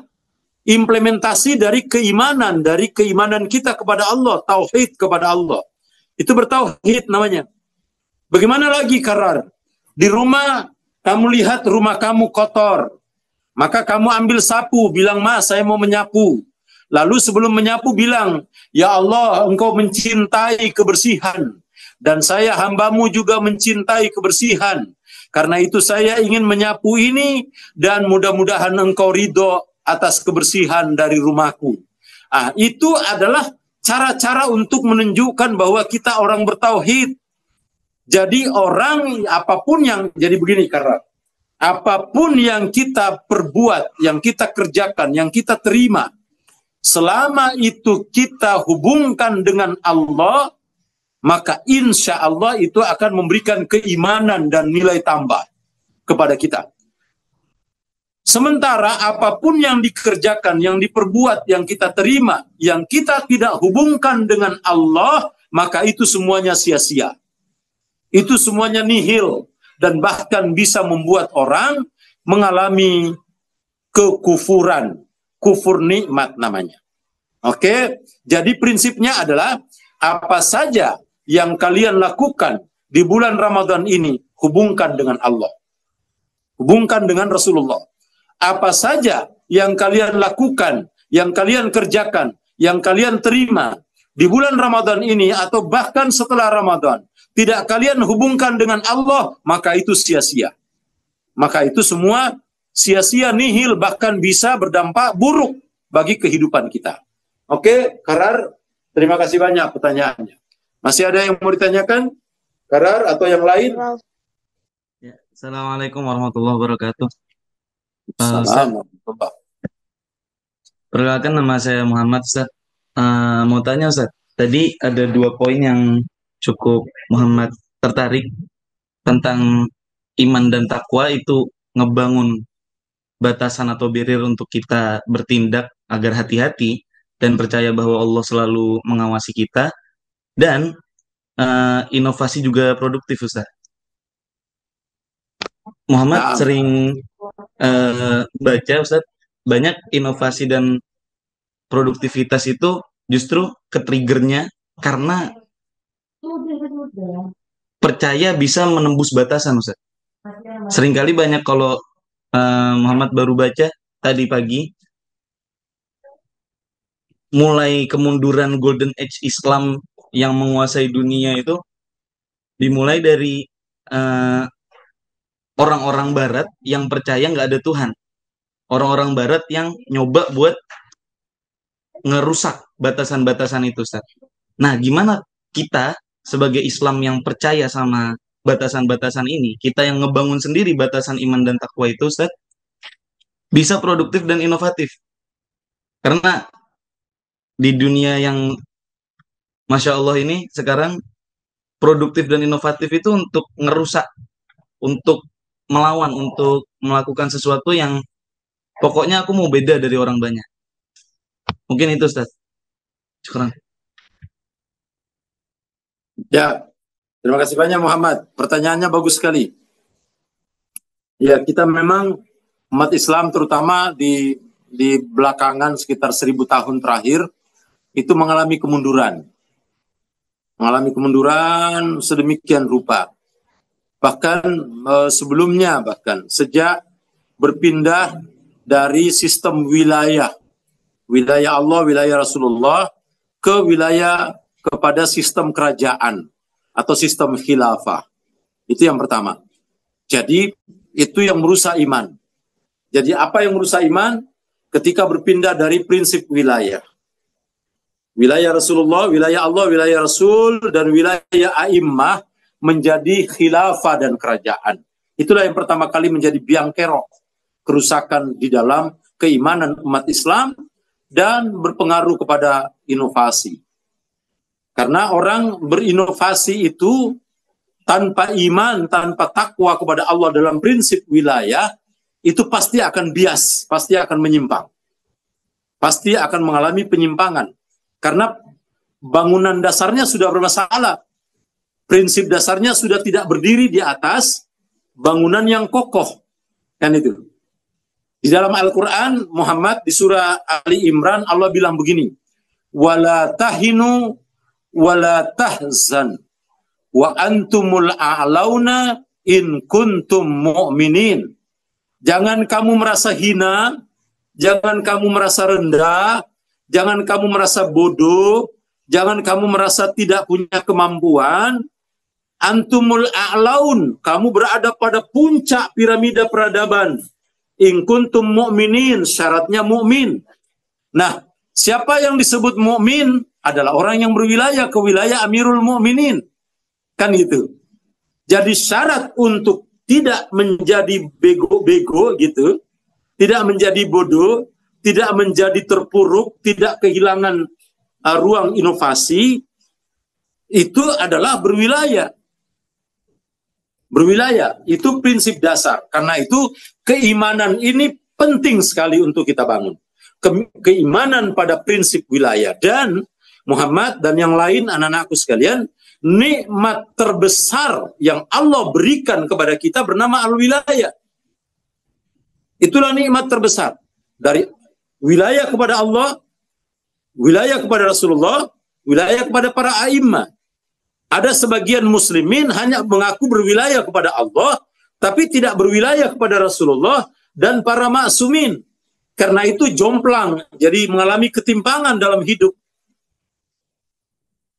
implementasi dari keimanan kita kepada Allah, tauhid kepada Allah. Itu bertauhid namanya. Bagaimana lagi Karar? Di rumah kamu lihat rumah kamu kotor. Maka kamu ambil sapu, bilang, "Mas, saya mau menyapu." Lalu sebelum menyapu bilang, "Ya Allah, Engkau mencintai kebersihan. Dan saya hambamu juga mencintai kebersihan. Karena itu saya ingin menyapu ini dan mudah-mudahan Engkau ridho atas kebersihan dari rumahku." Itu adalah cara-cara untuk menunjukkan bahwa kita orang bertauhid. Jadi jadi begini karena apapun yang kita perbuat, yang kita kerjakan, yang kita terima, selama itu kita hubungkan dengan Allah, maka insya Allah itu akan memberikan keimanan dan nilai tambah kepada kita. Sementara apapun yang dikerjakan, yang diperbuat, yang kita terima, yang kita tidak hubungkan dengan Allah, maka itu semuanya sia-sia. Itu semuanya nihil. Dan bahkan bisa membuat orang mengalami kekufuran. Kufur nikmat namanya. Oke? Jadi prinsipnya adalah apa saja yang kalian lakukan di bulan Ramadan ini, hubungkan dengan Allah. Hubungkan dengan Rasulullah. apa saja yang kalian lakukan, yang kalian kerjakan, yang kalian terima di bulan Ramadan ini atau bahkan setelah Ramadan, tidak kalian hubungkan dengan Allah, maka itu sia-sia. Maka itu semua sia-sia, nihil, bahkan bisa berdampak buruk bagi kehidupan kita. Oke, Karar, terima kasih banyak pertanyaannya. Masih ada yang mau ditanyakan? Karar atau yang lain? Ya, Assalamualaikum warahmatullahi wabarakatuh. Ustaz, Salam. perkenalkan nama saya Muhammad, Ustaz. Mau tanya, Ustaz, tadi ada 2 poin yang cukup Muhammad tertarik tentang iman dan takwa, itu ngebangun batasan atau barrier untuk kita bertindak agar hati-hati dan percaya bahwa Allah selalu mengawasi kita, dan inovasi juga produktif, Ustaz. Muhammad sering baca, Ustaz, banyak inovasi dan produktivitas itu justru ke-triggernya karena percaya bisa menembus batasan, Ustaz. Seringkali banyak kalau Muhammad baru baca tadi pagi, mulai kemunduran Golden Age Islam yang menguasai dunia itu dimulai dari orang-orang Barat yang percaya nggak ada Tuhan. Orang-orang Barat yang nyoba buat ngerusak batasan-batasan itu, Ustaz. Nah, gimana kita sebagai Islam yang percaya sama batasan-batasan ini, kita yang ngebangun sendiri batasan iman dan takwa itu, Ustaz, bisa produktif dan inovatif? Karena di dunia yang Masya Allah ini sekarang, produktif dan inovatif itu untuk ngerusak, untuk melawan, untuk melakukan sesuatu yang pokoknya aku mau beda dari orang banyak. Mungkin itu, Ustaz. Syukran. Ya, terima kasih banyak Muhammad. Pertanyaannya bagus sekali. Ya, kita memang umat Islam terutama di belakangan sekitar 1000 tahun terakhir itu mengalami kemunduran. Mengalami kemunduran sedemikian rupa. Bahkan sebelumnya, bahkan sejak berpindah dari sistem wilayah Allah, wilayah Rasulullah, ke wilayah kepada sistem kerajaan atau sistem khilafah. Itu yang pertama. Jadi itu yang merusak iman. Jadi apa yang merusak iman? Ketika berpindah dari prinsip wilayah. Wilayah Rasulullah, wilayah Allah, wilayah Rasul, dan wilayah a'immah menjadi khilafah dan kerajaan. Itulah yang pertama kali menjadi biang kerok kerusakan di dalam keimanan umat Islam dan berpengaruh kepada inovasi. Karena orang berinovasi itu tanpa iman, tanpa takwa kepada Allah dalam prinsip wilayah, itu pasti akan bias, pasti akan menyimpang. Pasti akan mengalami penyimpangan. Karena bangunan dasarnya sudah bermasalah. Prinsip dasarnya sudah tidak berdiri di atas bangunan yang kokoh. Kan itu. Di dalam Al-Quran, Muhammad, di surah Ali Imran, Allah bilang begini, wala tahinu wala tahzan wa antumul a'launa in kuntum mu'minin. Jangan kamu merasa hina, jangan kamu merasa rendah, jangan kamu merasa bodoh, jangan kamu merasa tidak punya kemampuan. Antumul a'laun, kamu berada pada puncak piramida peradaban. In kuntum mu'minin, syaratnya mu'min. Nah, siapa yang disebut mu'min adalah orang yang berwilayah ke wilayah Amirul Mu'minin. Kan gitu. Jadi syarat untuk tidak menjadi bego-bego gitu, tidak menjadi bodoh, tidak menjadi terpuruk, tidak kehilangan ruang inovasi, itu adalah berwilayah. Berwilayah, itu prinsip dasar. Karena itu keimanan ini penting sekali untuk kita bangun. Keimanan pada prinsip wilayah. Dan Muhammad dan yang lain, anak-anakku sekalian, nikmat terbesar yang Allah berikan kepada kita bernama al-wilayah. Itulah nikmat terbesar. Dari wilayah kepada Allah, wilayah kepada Rasulullah, wilayah kepada para a'immah. Ada sebagian muslimin hanya mengaku berwilayah kepada Allah, tapi tidak berwilayah kepada Rasulullah dan para maksumin. Karena itu jomplang, jadi mengalami ketimpangan dalam hidup.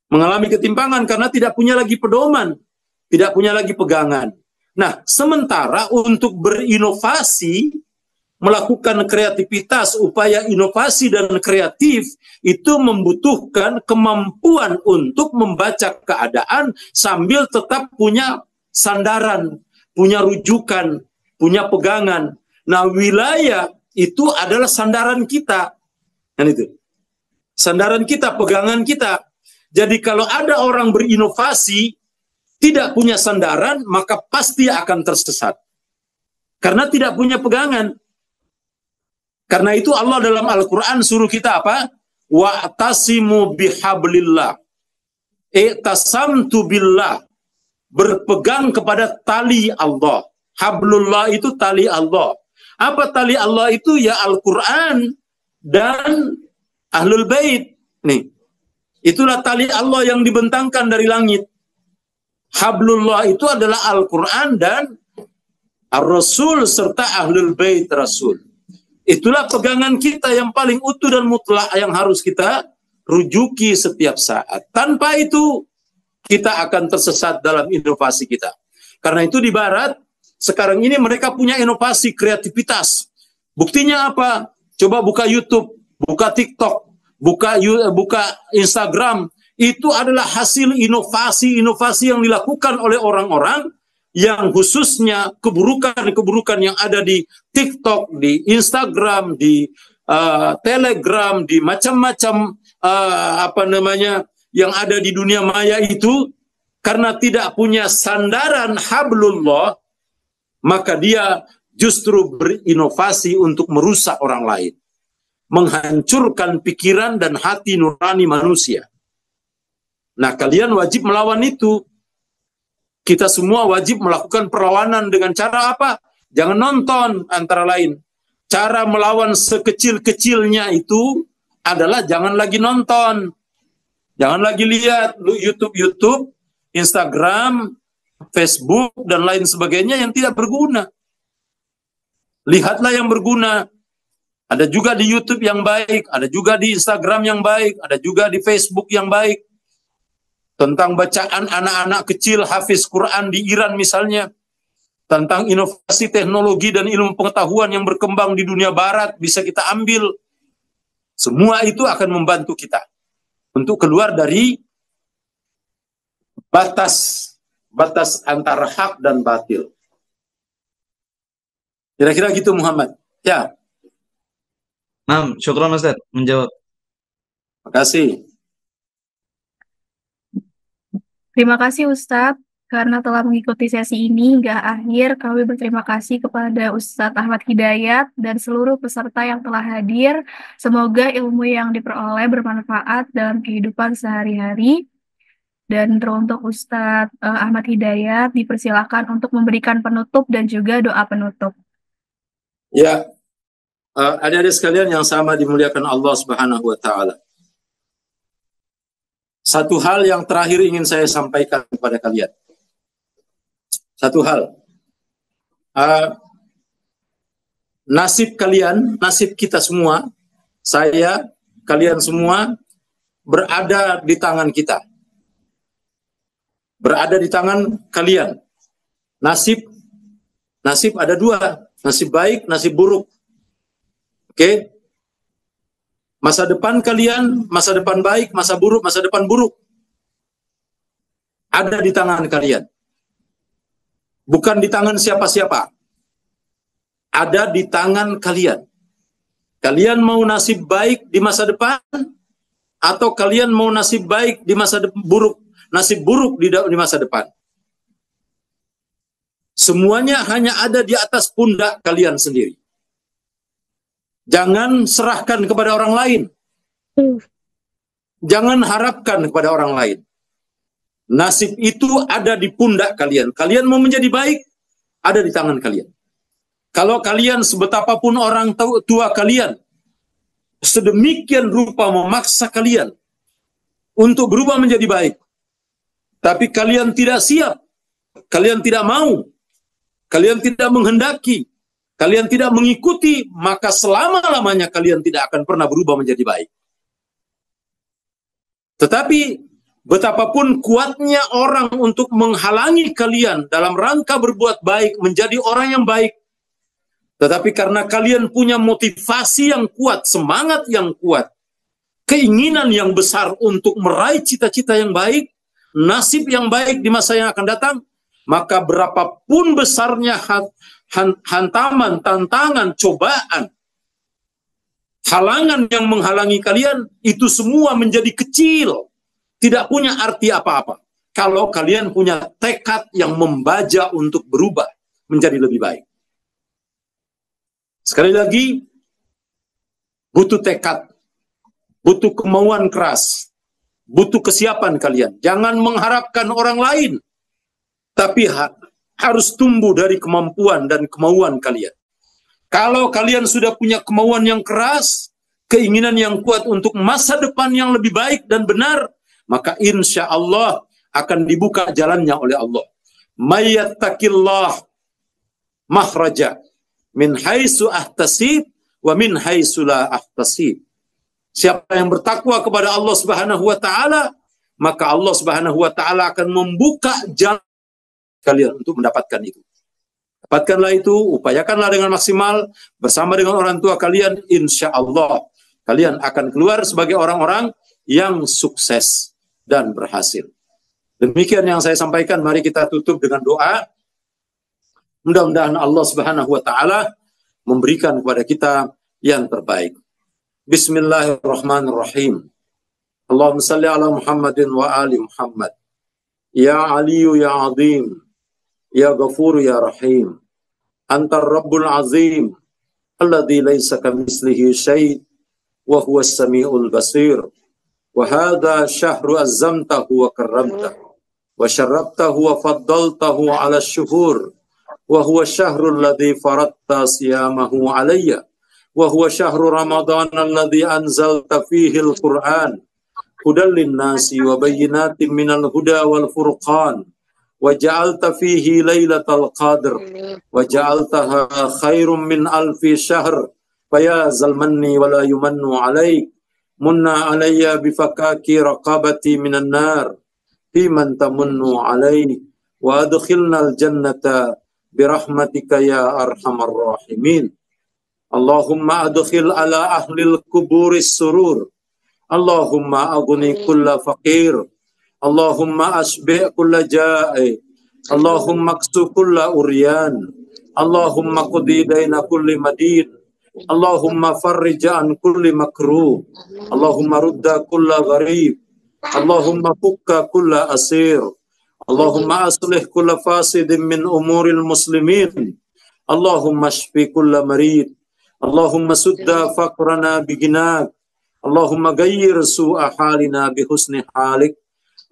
Mengalami ketimpangan karena tidak punya lagi pedoman, tidak punya lagi pegangan. Nah, sementara untuk berinovasi, melakukan kreativitas, upaya inovasi dan kreatif, itu membutuhkan kemampuan untuk membaca keadaan sambil tetap punya sandaran, punya rujukan, punya pegangan. Nah, wilayah itu adalah sandaran kita. Kan itu. Sandaran kita, pegangan kita. Jadi kalau ada orang berinovasi, tidak punya sandaran, maka pasti akan tersesat. Karena tidak punya pegangan. Karena itu Allah dalam Al-Quran suruh kita apa? Wa'tasimu bihablillah. I'tasamtu billah. Berpegang kepada tali Allah. Hablullah itu tali Allah. Apa tali Allah itu? Ya Al-Quran dan Ahlul Bait. Nih. Itulah tali Allah yang dibentangkan dari langit. Hablullah itu adalah Al-Quran dan Ar-Rasul serta Ahlul Bait Rasul. Itulah pegangan kita yang paling utuh dan mutlak yang harus kita rujuki setiap saat. Tanpa itu, kita akan tersesat dalam inovasi kita. Karena itu di Barat, sekarang ini mereka punya inovasi, kreativitas. Buktinya apa? Coba buka YouTube, buka TikTok, buka Instagram. Itu adalah hasil inovasi-inovasi yang dilakukan oleh orang-orang yang khususnya keburukan-keburukan yang ada di TikTok, di Instagram, di Telegram, di macam-macam yang ada di dunia maya itu, karena tidak punya sandaran hablullah, maka dia justru berinovasi untuk merusak orang lain, menghancurkan pikiran dan hati nurani manusia. Nah, kalian wajib melawan itu. Kita semua wajib melakukan perlawanan dengan cara apa? Jangan nonton, antara lain. Cara melawan sekecil-kecilnya itu adalah jangan lagi nonton. Jangan lagi lihat YouTube, Instagram, Facebook, dan lain sebagainya yang tidak berguna. Lihatlah yang berguna. Ada juga di YouTube yang baik, ada juga di Instagram yang baik, ada juga di Facebook yang baik. Tentang bacaan anak-anak kecil hafiz Quran di Iran misalnya. Tentang inovasi teknologi dan ilmu pengetahuan yang berkembang di dunia barat bisa kita ambil. Semua itu akan membantu kita untuk keluar dari batas antara hak dan batil. Kira-kira gitu Muhammad. Ya. Nah, syukran Ustaz menjawab. Makasih. Terima kasih Ustadz karena telah mengikuti sesi ini hingga akhir. Kami berterima kasih kepada Ustadz Ahmad Hidayat dan seluruh peserta yang telah hadir. Semoga ilmu yang diperoleh bermanfaat dalam kehidupan sehari-hari. Dan teruntuk Ustadz Ahmad Hidayat dipersilakan untuk memberikan penutup dan juga doa penutup. Ya, adik-adik sekalian yang sama dimuliakan Allah Subhanahu wa Ta'ala. Satu hal yang terakhir ingin saya sampaikan kepada kalian. Satu hal. Nasib kalian, nasib kita semua, saya, kalian semua, berada di tangan kita. Berada di tangan kalian. Nasib ada dua. Nasib baik, nasib buruk. Oke? Masa depan kalian, masa depan baik, masa depan buruk. Ada di tangan kalian. Bukan di tangan siapa-siapa. Ada di tangan kalian. Kalian mau nasib baik di masa depan, atau kalian mau nasib baik di masa buruk, nasib buruk di masa depan. Semuanya hanya ada di atas pundak kalian sendiri. Jangan serahkan kepada orang lain. Jangan harapkan kepada orang lain. Nasib itu ada di pundak kalian. Kalian mau menjadi baik, ada di tangan kalian. Kalau kalian sebetapapun orang tua kalian, sedemikian rupa memaksa kalian untuk berubah menjadi baik, tapi kalian tidak siap, kalian tidak mau, kalian tidak menghendaki, kalian tidak mengikuti, maka selama-lamanya kalian tidak akan pernah berubah menjadi baik. Tetapi betapapun kuatnya orang untuk menghalangi kalian dalam rangka berbuat baik, menjadi orang yang baik, tetapi karena kalian punya motivasi yang kuat, semangat yang kuat, keinginan yang besar untuk meraih cita-cita yang baik, nasib yang baik di masa yang akan datang, maka berapapun besarnya hantaman, tantangan, cobaan, halangan yang menghalangi kalian, itu semua menjadi kecil, tidak punya arti apa-apa. Kalau kalian punya tekad yang membaja untuk berubah menjadi lebih baik. Sekali lagi, butuh tekad, butuh kemauan keras, butuh kesiapan kalian. Jangan mengharapkan orang lain, tapi harus tumbuh dari kemampuan dan kemauan kalian. Kalau kalian sudah punya kemauan yang keras, keinginan yang kuat untuk masa depan yang lebih baik dan benar, maka insya Allah akan dibuka jalannya oleh Allah. Mayyattaqillah makhraja min haitsu ahtasib wa min haitsu la ahtasib. Siapa yang bertakwa kepada Allah Subhanahu wa taala, maka Allah Subhanahu wa taala akan membuka jalan kalian untuk mendapatkan itu. Dapatkanlah itu, upayakanlah dengan maksimal bersama dengan orang tua kalian, insya Allah kalian akan keluar sebagai orang-orang yang sukses dan berhasil. Demikian yang saya sampaikan, mari kita tutup dengan doa. Mudah-mudahan Allah Subhanahu wa taala memberikan kepada kita yang terbaik. Bismillahirrahmanirrahim. Allahumma salli ala Muhammadin wa ali Muhammad. Ya Aliyu ya Azim, ya Ghafur ya Rahim. Antar Rabbul Azim, alladhi laysa kamislihi syai' wa huwa as-sami'ul basir. Wa hadha syahru azzamtahu wa karramtahu wa syarrabtahu wa faddaltahu ala syuhur. Wa huwa syahrul ladzi faradta siyamahu alayya. وهو شهر رمضان الذي أنزلت فيه القرآن هدى للناس وبينات من الهدى والفرقان وجعلت فيه ليلة القدر وجعلتها خير من ألف شهر فيا ذا المن ولا يمن عليك من علي بفكاك رقابتي من النار في من تمن علي وأدخلنا الجنة برحمتك يا أرحم الراحمين. Allahumma adkhil ala ahlil kuburis surur. Allahumma aghni kulla faqir. Allahumma asbi' kulla ja'i. Allahumma aksu kulla uryan. Allahumma qudi daina kulli madin. Allahumma farrij an kulli makruh. Allahumma rudda kulla gharib. Allahumma fukka kulla asir. Allahumma aslih kulla fasidin min umuril muslimin. Allahumma shfi kulla marid. Allahumma sudda faqrana biginak. Allahumma gayyir su'a halina bihusni halik.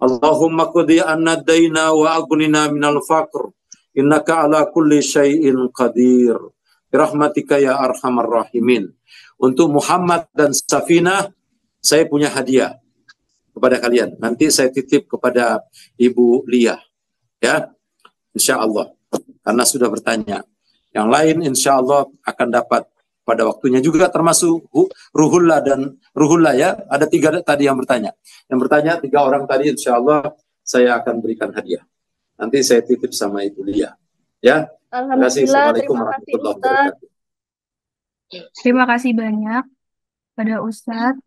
Allahumma qudi anna dayna wa aghnina minal faqr. Innaka ala kulli syai'in qadir. Birahmatika ya arhamar rahimin. Untuk Muhammad dan Safinah, saya punya hadiah kepada kalian. Nanti saya titip kepada Ibu Lia. Ya, insya Allah. Karena sudah bertanya. Yang lain insya Allah akan dapat pada waktunya juga, termasuk Ruhullah dan Ruhullah ya. Ada 3 tadi yang bertanya. Yang bertanya 3 orang tadi, insya Allah saya akan berikan hadiah. Nanti saya titip sama Ibu Lia. Ya. Terima kasih. Assalamualaikum warahmatullahi wabarakatuh. Terima kasih banyak pada Ustadz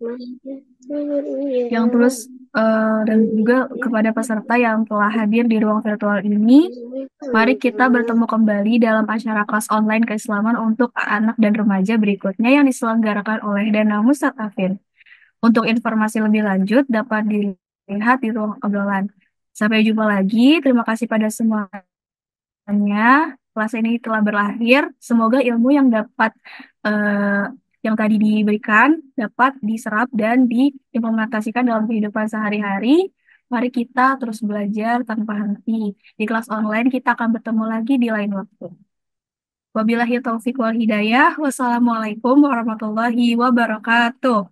yang terus dan juga kepada peserta yang telah hadir di ruang virtual ini. Mari kita bertemu kembali dalam acara kelas online keislaman untuk anak dan remaja berikutnya yang diselenggarakan oleh Dana Mustaqafin. Untuk informasi lebih lanjut dapat dilihat di ruang obrolan. Sampai jumpa lagi. Terima kasih pada semuanya. Kelas ini telah berakhir. Semoga ilmu yang dapat yang tadi diberikan dapat diserap dan diimplementasikan dalam kehidupan sehari-hari. Mari kita terus belajar tanpa henti. Di kelas online kita akan bertemu lagi di lain waktu. Wabillahi taufiq wal hidayah. Wassalamualaikum warahmatullahi wabarakatuh.